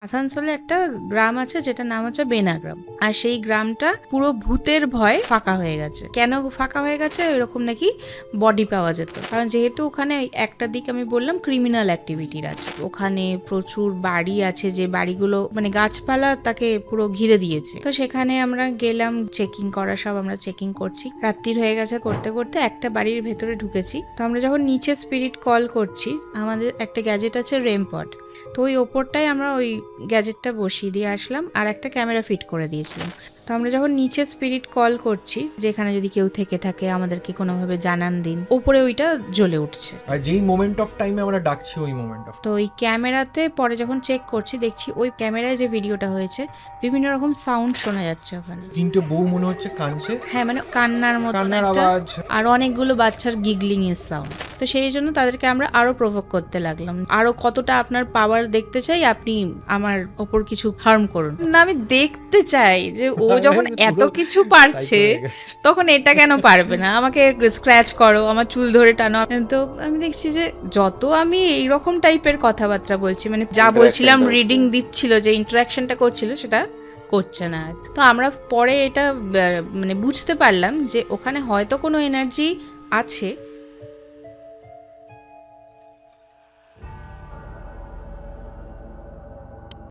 আসানসোলে একটা গ্রাম আছে যেটার নাম হচ্ছে বেনাগ্রাম। আর সেই গ্রামটা পুরো ভূতের ভয়ে ফাঁকা হয়ে গেছে। কেন ফাঁকা হয়ে গেছে? এরকম নাকি বডি পাওয়া যেত, কারণ যেহেতু ওখানে একটা দিক আমি বললাম ক্রিমিনাল অ্যাক্টিভিটির আছে, ওখানে প্রচুর বাড়ি আছে, যে বাড়িগুলো মানে গাছপালা তাকে পুরো ঘিরে দিয়েছে। তো সেখানে আমরা গেলাম চেকিং করা, সব আমরা চেকিং করছি। রাত্রির হয়ে গেছে, করতে করতে একটা বাড়ির ভেতরে ঢুকেছি। তো আমরা যখন নিচে স্পিরিট কল করছি, আমাদের একটা গ্যাজেট আছে রেমপড, তো ওই ওপরটাই আমরা ওই গ্যাজেটটা বসিয়ে দিয়ে আসলাম, আর একটা ক্যামেরা ফিট করে দিয়েছিলাম। তো আমরা যখন নিচে স্পিরিট কল করছি, যেখানে যদি কেউ থেকে থাকে আমাদেরকে কোনোভাবে জানান দিন, ওপরে ওইটা জ্বলে উঠছে। আর যেই মোমেন্ট অফ টাইমে আমরা ডাকছি ওই মোমেন্ট অফ, তো ওই ক্যামেরাতে পরে যখন চেক করছি, দেখছি ওই ক্যামেরায় যে ভিডিওটা হয়েছে বিভিন্ন রকম সাউন্ড শোনা যাচ্ছে ওখানে। তিনটে বউ মনে হচ্ছে কাঁদছে, হ্যাঁ, মানে কান্নার মতন কান্নার একটা, আওয়াজ, আর অনেকগুলো বাচ্চার গিগলিং এর সাউন্ড। তো সেই জন্য তাদেরকে আমরা আরো প্রভোক করতে লাগলাম, আরো কতটা আপনার পাওয়ার দেখতে চাই, আপনি আমার ওপর কিছু হার্ম করুন না। আমি দেখতে চাই যে ও যখন এত কিছু পারছে তখন এটা কেন পারবে না, আমাকে স্ক্র্যাচ করো, আমার চুল ধরে টানো। তো আমি দেখছি যে যত আমি এইরকম টাইপের কথাবার্তা বলছি, মানে যা বলছিলাম রিডিং দিচ্ছিল, যে ইন্টারাকশনটা করছিল সেটা করছে না। তো আমরা পরে এটা মানে বুঝতে পারলাম যে ওখানে হয়তো কোনো এনার্জি আছে,